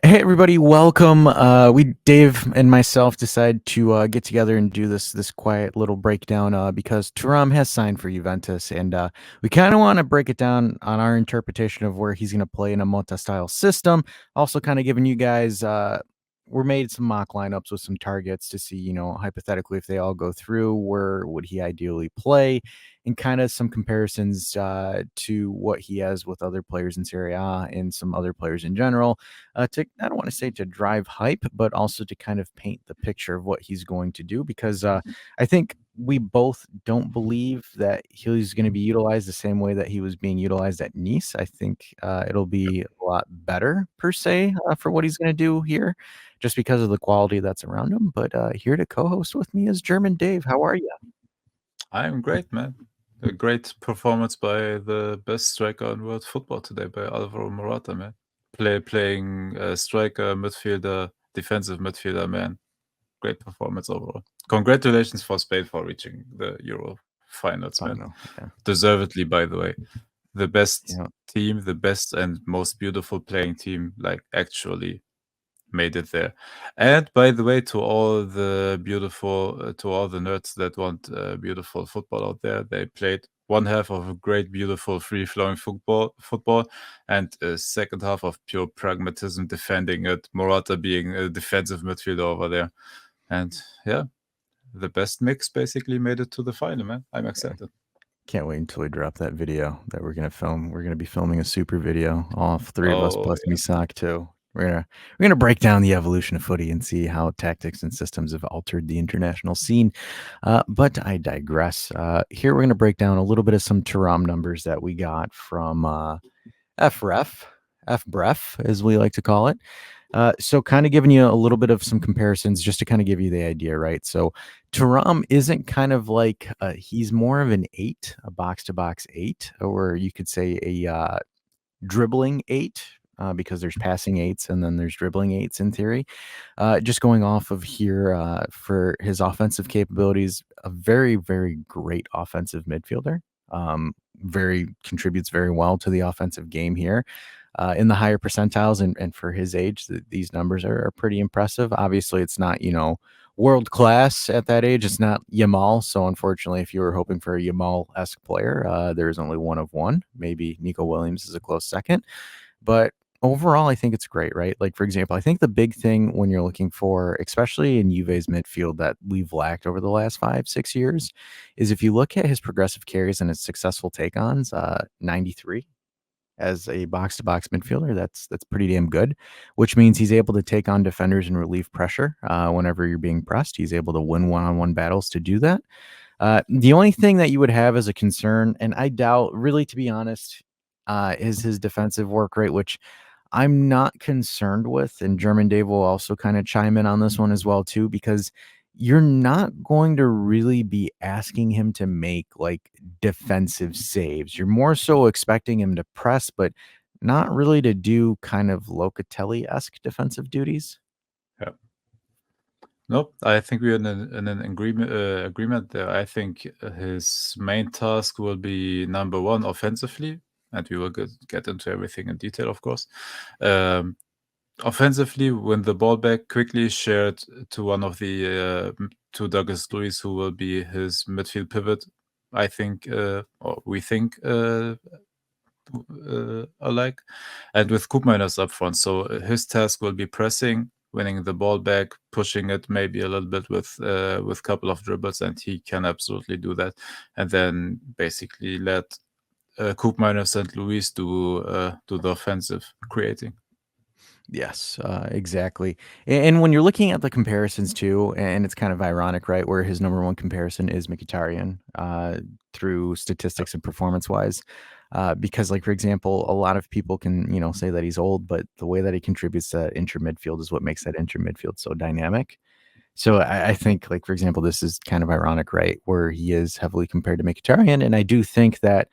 Hey everybody, welcome. Dave and myself decided to get together and do this quiet little breakdown because Thuram has signed for Juventus, and we kind of want to break it down on our interpretation of where he's going to play in a Monta style system. Also, kind of giving you guys we're made some mock lineups with some targets to see, hypothetically if they all go through, where would he ideally play, and kind of some comparisons to what he has with other players in Serie A and some other players in general to I don't want to say to drive hype, but also to kind of paint the picture of what he's going to do because I think we both don't believe that he's going to be utilized the same way that he was being utilized at Nice. I think it'll be a lot better per se for what he's going to do here, just because of the quality that's around him. But here to co-host with me is German Dave. How are you? I'm great, man. A great performance by the best striker in world football today, by Alvaro Morata, man. Playing striker, midfielder, defensive midfielder, man. Great performance overall. Congratulations for Spain for reaching the Euro finals, man. Final, yeah. Deservedly, by the way. The best Yeah. team, the best and most beautiful playing team, like actually made it there. And by the way, to all the nerds that want beautiful football out there, they played one half of a great, beautiful, free-flowing football, and a second half of pure pragmatism, defending it. Morata being a defensive midfielder over there, and yeah, the best mix basically made it to the final, man. I'm excited. Can't wait until we drop that video that we're gonna film. We're gonna be filming a super video, all three of us Oh plus yeah. Misak too. We're gonna break down the evolution of footy and see how tactics and systems have altered the international scene. But I digress. Here we're gonna break down a little bit of some Thuram numbers that we got from FREF, FBREF, as we like to call it. So kind of giving you a little bit of some comparisons just to kind of give you the idea, right? So Thuram isn't kind of like he's more of an 8, a box to box 8, or you could say a dribbling 8. Because there's passing 8s and then there's dribbling 8s in theory. Just going off of here for his offensive capabilities, a very, very great offensive midfielder. Very contributes very well to the offensive game here in the higher percentiles. And for his age, these numbers are pretty impressive. Obviously, it's not, world class at that age. It's not Yamal. So unfortunately, if you were hoping for a Yamal-esque player, there is only one of one. Maybe Nico Williams is a close second. But overall, I think it's great, right? Like, for example, I think the big thing when you're looking for, especially in Juve's midfield that we've lacked over the last 5-6 years, is if you look at his progressive carries and his successful take-ons, 93 as a box-to-box midfielder, that's pretty damn good, which means he's able to take on defenders and relieve pressure whenever you're being pressed. He's able to win one-on-one battles to do that. The only thing that you would have as a concern, and I doubt, really, to be honest, is his defensive work rate, which I'm not concerned with. And German Dave will also kind of chime in on this one as well, too, because you're not going to really be asking him to make like defensive saves. You're more so expecting him to press, but not really to do kind of Locatelli-esque defensive duties. Yeah. Nope, I think we're in an agreement there. I think his main task will be number one offensively, and we will get into everything in detail, of course. Offensively, win the ball back quickly, shared to one of the to Douglas Luiz, who will be his midfield pivot. I think, or we think, alike, and with Koopmeiners up front. So his task will be pressing, winning the ball back, pushing it maybe a little bit with a couple of dribbles, and he can absolutely do that. And then basically let Koopmeiners and Luis do the offensive creating. Yes, exactly. And when you're looking at the comparisons too, and it's kind of ironic, right? Where his number one comparison is Mkhitaryan through statistics and performance wise. Because, like, for example, a lot of people can, say that he's old, but the way that he contributes to inter midfield is what makes that inter midfield so dynamic. So I think, like, for example, this is kind of ironic, right? Where he is heavily compared to Mkhitaryan. And I do think that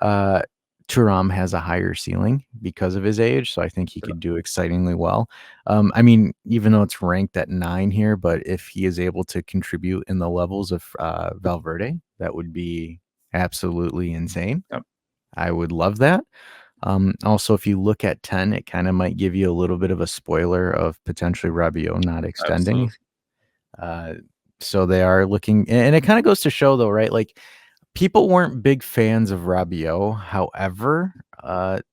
uh, Thuram has a higher ceiling because of his age, so I think he could do excitingly well. I mean, even though it's ranked at 9 here, but if he is able to contribute in the levels of Valverde, that would be absolutely insane. Yep. I would love that. Also, if you look at 10, it kind of might give you a little bit of a spoiler of potentially Rabiot not extending. Absolutely. Uh, so they are looking, and it kind of goes to show, though, right? Like people weren't big fans of Rabiot. However,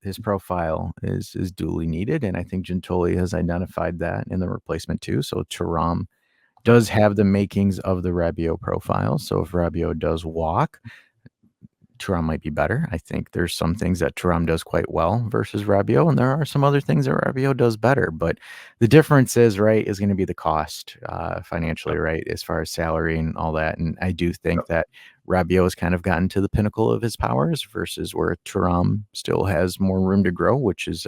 his profile is duly needed, and I think Gentoli has identified that in the replacement too. So Thuram Yep. does have the makings of the Rabiot profile. So if Rabiot does walk, Thuram might be better. I think there's some things that Thuram does quite well versus Rabiot, and there are some other things that Rabiot does better. But the difference is, right, is going to be the cost financially, Yep. right, as far as salary and all that. And I do think Yep. that Rabiot has kind of gotten to the pinnacle of his powers versus where Thuram still has more room to grow, which is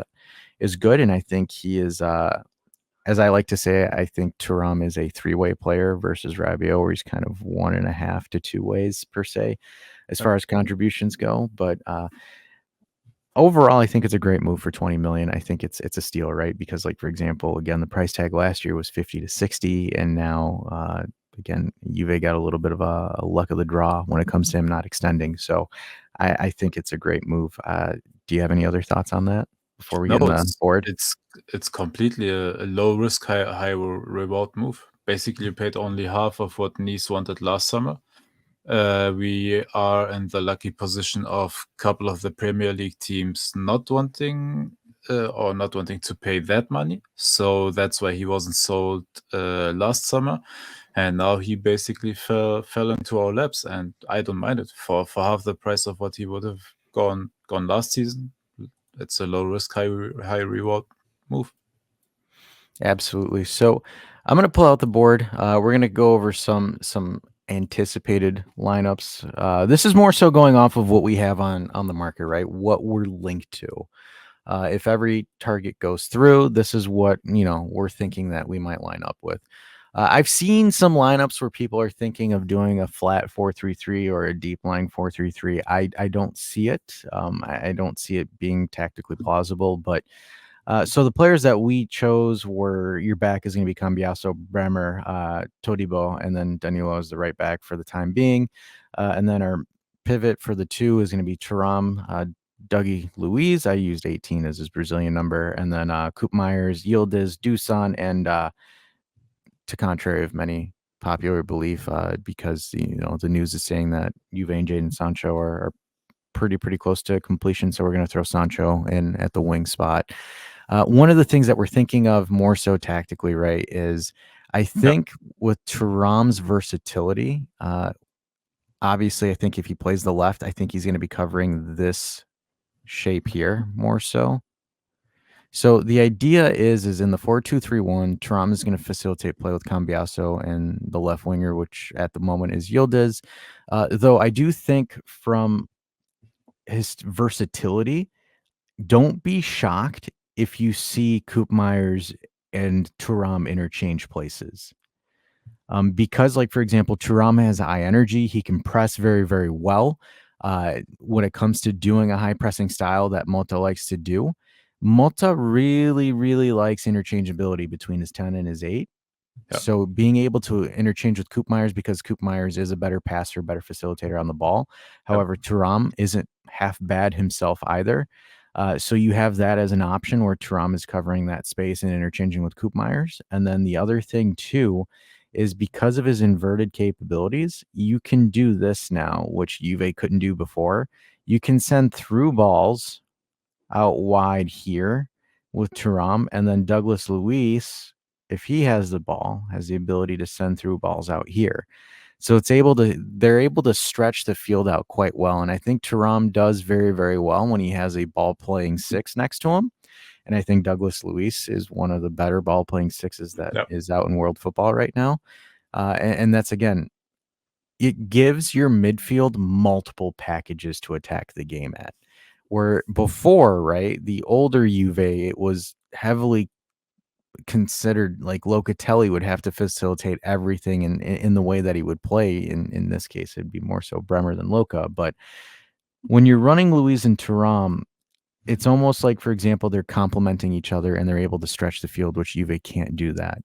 good. And I think he is. As I like to say, I think Thuram is a three-way player versus Rabiot, where he's kind of 1.5 to 2 ways per se, as Yep. far as contributions go. But overall, I think it's a great move for 20 million. I think it's a steal, right? Because, like for example, again, the price tag last year was 50 to 60, and now again, Juve got a little bit of a luck of the draw when it comes to him not extending. So, I think it's a great move. Do you have any other thoughts on that before we No, get in the board? it's completely a low risk, high reward move. Basically, you paid only half of what Nice wanted last summer. We are in the lucky position of a couple of the Premier League teams not wanting to pay that money. So that's why he wasn't sold last summer. And now he basically fell into our laps, and I don't mind it for half the price of what he would have gone last season. It's a low risk, high reward move. Absolutely. So I'm going to pull out the board. We're going to go over some anticipated lineups. This is more so going off of what we have on the market, right? What we're linked to. If every target goes through, this is what we're thinking that we might line up with. I've seen some lineups where people are thinking of doing a flat 4-3-3 or a deep line 4-3-3. I don't see it. I don't see it being tactically plausible, but so the players that we chose were your back is going to be Cambiaso, Bremer, Todibo, and then Danilo is the right back for the time being. And then our pivot for the two is going to be Thuram, Dougie Luiz. I used 18 as his Brazilian number. And then Koop Myers, Yildiz, Dusan, and to contrary of many popular belief, because the news is saying that Juve and Jadon Sancho are pretty close to completion. So we're going to throw Sancho in at the wing spot. One of the things that we're thinking of more so tactically, right, is I Yep. think with Thuram's versatility, obviously, I think if he plays the left, I think he's going to be covering this shape here more so. So the idea is in the 4-2-3-1, Thuram is going to facilitate play with Cambiaso and the left winger, which at the moment is Yildiz. Though I do think from his versatility, don't be shocked if you see Koop Myers and Thuram interchange places. Because, like, for example, Thuram has high energy. He can press very, very well. When it comes to doing a high pressing style that Mota likes to do, Mota really, really likes interchangeability between his 10 and his 8. Yep. So being able to interchange with Koop Myers, because Koop Myers is a better passer, better facilitator on the ball. Yep. However, Thuram isn't half bad himself either. So you have that as an option where Thuram is covering that space and interchanging with Koop Myers. And then the other thing too is because of his inverted capabilities, you can do this now, which Juve couldn't do before. You can send through balls out wide here with Thuram, and then Douglas Luiz, if he has the ball, has the ability to send through balls out here. So they're able to stretch the field out quite well. And I think Thuram does very, very well when he has a ball playing six next to him. And I think Douglas Luiz is one of the better ball playing sixes that Yep. is out in world football right now. And that's, again, it gives your midfield multiple packages to attack the game at. Where before, right, the older Juve, it was heavily considered like Locatelli would have to facilitate everything in the way that he would play. In this case, it'd be more so Bremer than Loca. But when you're running Luiz and Thuram, it's almost like, for example, they're complementing each other and they're able to stretch the field, which Juve can't do that.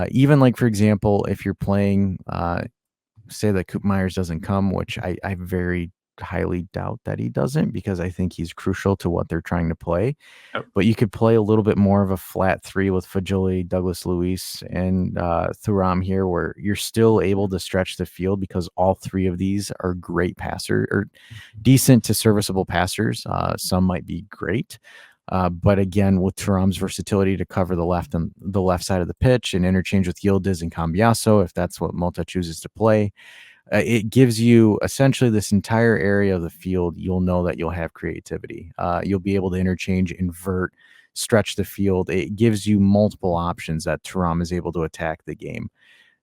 Even like, for example, if you're playing, say that Koop Myers doesn't come, which I very highly doubt that he doesn't, because I think he's crucial to what they're trying to play. Yep. But you could play a little bit more of a flat three with Fajoli, Douglas Luiz, and Thuram here, where you're still able to stretch the field because all three of these are great passer or decent to serviceable passers. Some might be great. But again, with Thuram's versatility to cover the left and the left side of the pitch and interchange with Yildiz and Cambiaso, if that's what Mota chooses to play, it gives you essentially this entire area of the field. You'll know that you'll have creativity. You'll be able to interchange, invert, stretch the field. It gives you multiple options that Thuram is able to attack the game.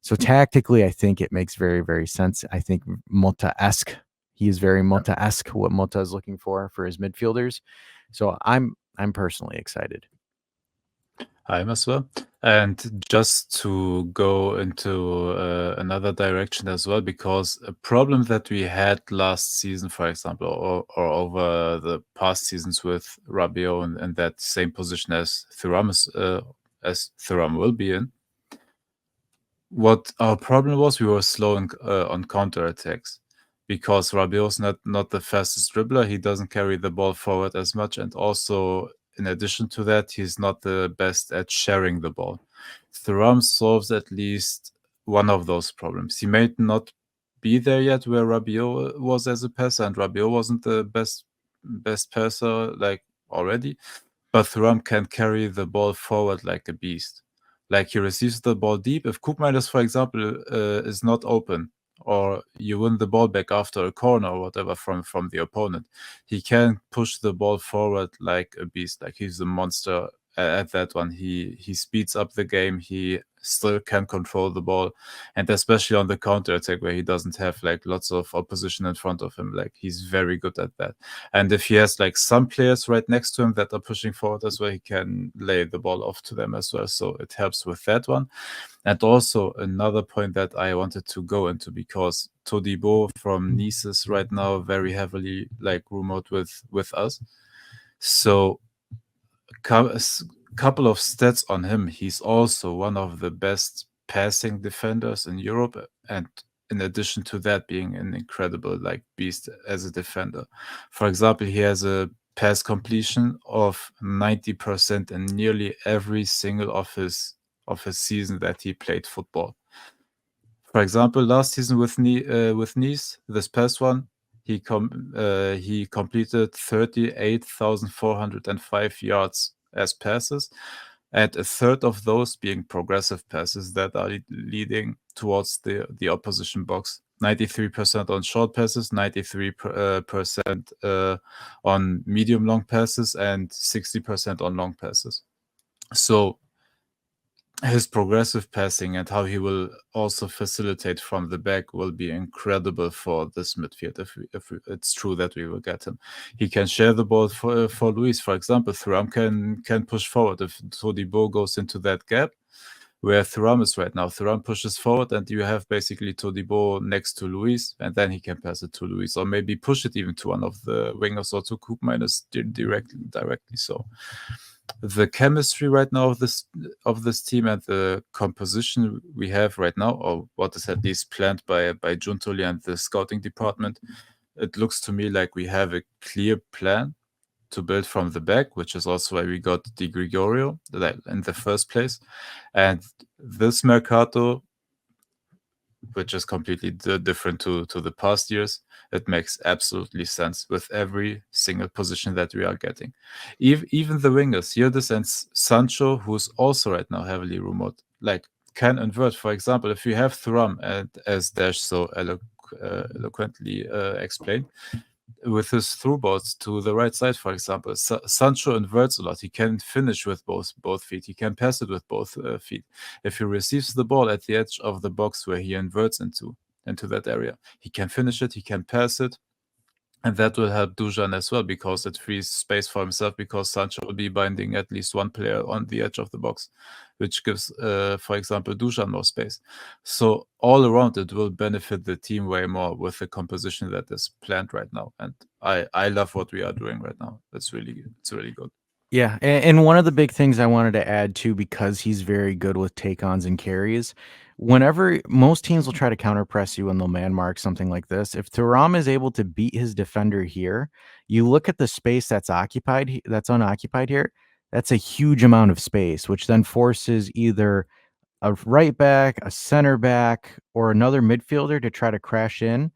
So tactically, I think it makes very, very sense. I think Mota-esque. He is very Mota-esque, what Mota is looking for his midfielders. So I'm personally excited. I'm as well. And just to go into another direction as well, because a problem that we had last season, for example, or over the past seasons with Rabiot in that same position as Thuram will be in, what our problem was, we were slow on counterattacks because Rabiot's not the fastest dribbler. He doesn't carry the ball forward as much, and also in addition to that, he's not the best at sharing the ball. Thuram solves at least one of those problems. He may not be there yet where Rabiot was as a passer, and Rabiot wasn't the best passer like already, but Thuram can carry the ball forward like a beast. Like he receives the ball deep. If Koopmeiners, for example, is not open, or you win the ball back after a corner or whatever from the opponent, he can push the ball forward like a beast. Like he's a monster at that one. He speeds up the game. He still can control the ball, and especially on the counter attack where he doesn't have like lots of opposition in front of him, like he's very good at that. And if he has like some players right next to him that are pushing forward as well, he can lay the ball off to them as well, so it helps with that one. And also another point that I wanted to go into, because Todibo from Nice is right now very heavily like rumored with us, so couple of stats on him. He's also one of the best passing defenders in Europe, and in addition to that, being an incredible like beast as a defender. For example, he has a pass completion of 90% in nearly every single of his season that he played football. For example, last season with Nice, this past one, he completed 38,405 yards as passes, and a third of those being progressive passes that are leading towards the opposition box. 93% on short passes, 93% on medium long passes, and 60% on long passes. So his progressive passing and how he will also facilitate from the back will be incredible for this midfield if it's true that we will get him. He can share the ball for Luis, for example. Thuram can push forward if Todibo goes into that gap where Thuram is right now. Thuram pushes forward and you have basically Todibo next to Luis, and then he can pass it to Luis, or maybe push it even to one of the wingers or to Koopmeiners directly. So the chemistry right now of this team and the composition we have right now, or what is at least planned by Giuntoli and the scouting department, it looks to me like we have a clear plan to build from the back, which is also why we got Di Gregorio in the first place. And this Mercato, which is completely different to the past years, it makes absolutely sense with every single position that we are getting. Even the wingers, Yildiz and Sancho, who's also right now heavily rumored, like can invert. For example, if you have Thuram, and as Dash so eloquently explained, with his through balls to the right side, for example, Sancho inverts a lot. He can finish with both feet. He can pass it with both feet. If he receives the ball at the edge of the box where he inverts into that area, he can finish it. He can pass it. And that will help Dusan as well, because it frees space for himself, because Sancho will be binding at least one player on the edge of the box, which gives, for example, Dusan more space. So all around, it will benefit the team way more with the composition that is planned right now. And I love what we are doing right now. It's really good. Yeah, and one of the big things I wanted to add too, because he's very good with take-ons and carries, whenever most teams will try to counter press you and they'll man mark something like this, if Thuram is able to beat his defender here, you look at the space that's that's unoccupied here, that's a huge amount of space, which then forces either a right back, a center back, or another midfielder to try to crash in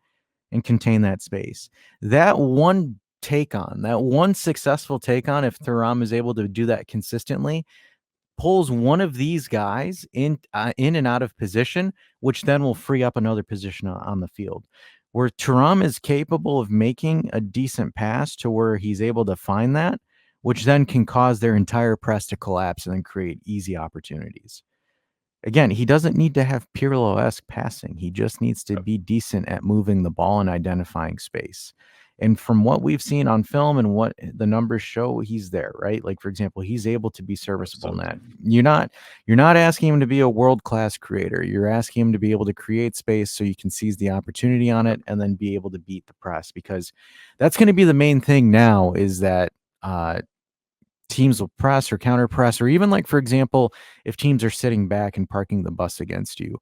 and contain that space. That one take on, that one successful take on, if Thuram is able to do that consistently, pulls one of these guys in and out of position, which then will free up another position on the field. Where Thuram is capable of making a decent pass to where he's able to find that, which then can cause their entire press to collapse and then create easy opportunities. Again, he doesn't need to have Pirlo-esque passing. He just needs to Yep, be decent at moving the ball and identifying space. And from what we've seen on film and what the numbers show, he's there, right? Like, for example, he's able to be serviceable in that. absolutely. You're not asking him to be a world-class creator. You're asking him to be able to create space so you can seize the opportunity on Yep, it and then be able to beat the press, because that's going to be the main thing now, is that teams will press or counter press, or even, like, for example, if teams are sitting back and parking the bus against you,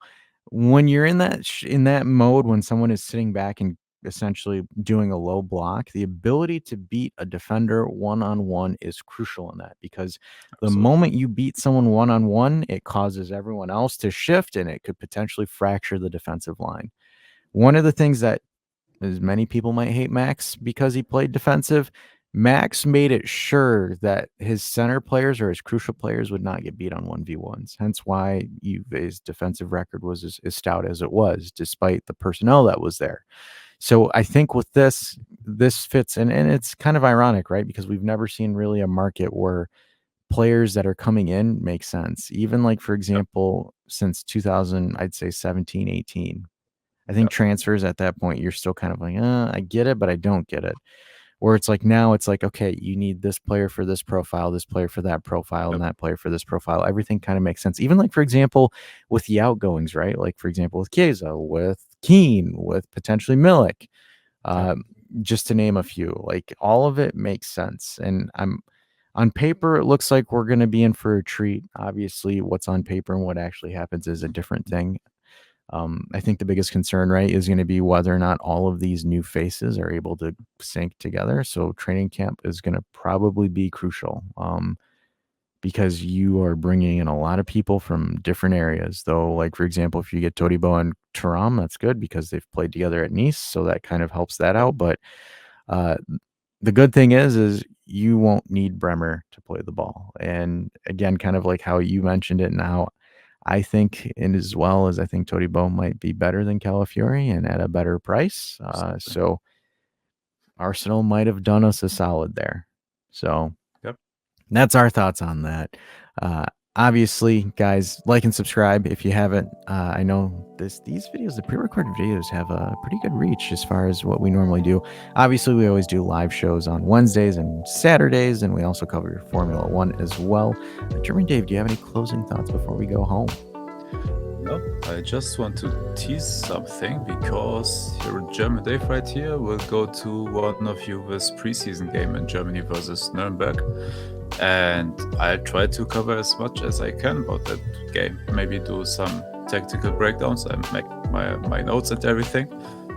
when you're in that mode, when someone is sitting back and essentially doing a low block, the ability to beat a defender one-on-one is crucial in that, because the absolutely. moment you beat someone one-on-one, it causes everyone else to shift and it could potentially fracture the defensive line. One of the things that, as many people might hate Max because he played defensive, Max made it sure that his center players or his crucial players would not get beat on 1v1s. Hence why Juve's defensive record was as stout as it was, despite the personnel that was there. So I think with this fits, and it's kind of ironic, right? Because we've never seen really a market where players that are coming in make sense. Even, like, for Yep, example, since 2000, I'd say 17, 18. I think yep, transfers at that point, you're still kind of like, I get it, but I don't get it. Where it's like now it's like, okay, you need this player for this profile, this player for that profile, and yep, that player for this profile. Everything kind of makes sense. Even, like, for example, with the outgoings, right? Like, for example, with Chiesa, with Keane, with potentially Milik, yep, um, just to name a few. Like, all of it makes sense. And on paper, it looks like we're going to be in for a treat. Obviously, what's on paper and what actually happens is a different thing. I think the biggest concern, right, is going to be whether or not all of these new faces are able to sync together. So training camp is going to probably be crucial, because you are bringing in a lot of people from different areas. Though, like, for example, if you get Todibo and Thuram, that's good because they've played together at Nice, so that kind of helps that yep, out. But uh, the good thing is you won't need Bremer to play the ball. And again, kind of like how you mentioned it, and how I think, and as well as I think Todibo might be better than Calafiori and at a better price. absolutely. So Arsenal might have done us a solid there. So Yep, that's our thoughts on that. Uh, Obviously, guys, like and subscribe if you haven't. I know these videos, the pre-recorded videos, have a pretty good reach as far as what we normally do. Obviously, we always do live shows on Wednesdays and Saturdays, and we also cover Formula One as well. Jeremy, Dave, do you have any closing thoughts before we go home? no, I just want to tease something because here in German Dave right here will go to one of Juve's preseason game in Germany versus Nuremberg. And I try to cover as much as I can about that game. Maybe do some tactical breakdowns and make my notes and everything.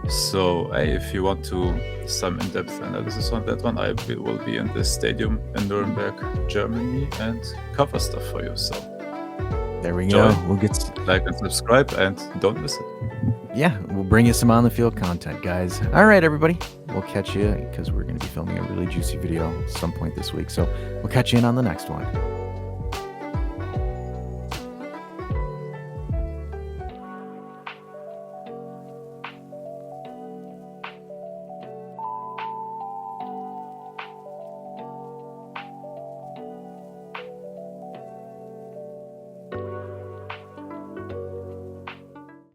So if you want to some in-depth analysis on that one, I will be in this stadium in Nuremberg, Germany, and cover stuff for you. So There we go. join, We'll get like and subscribe, and don't miss it. Yeah, we'll bring you some on the field content, guys. All right, everybody. We'll catch you because we're going to be filming a really juicy video at some point this week. So we'll catch you in on the next one.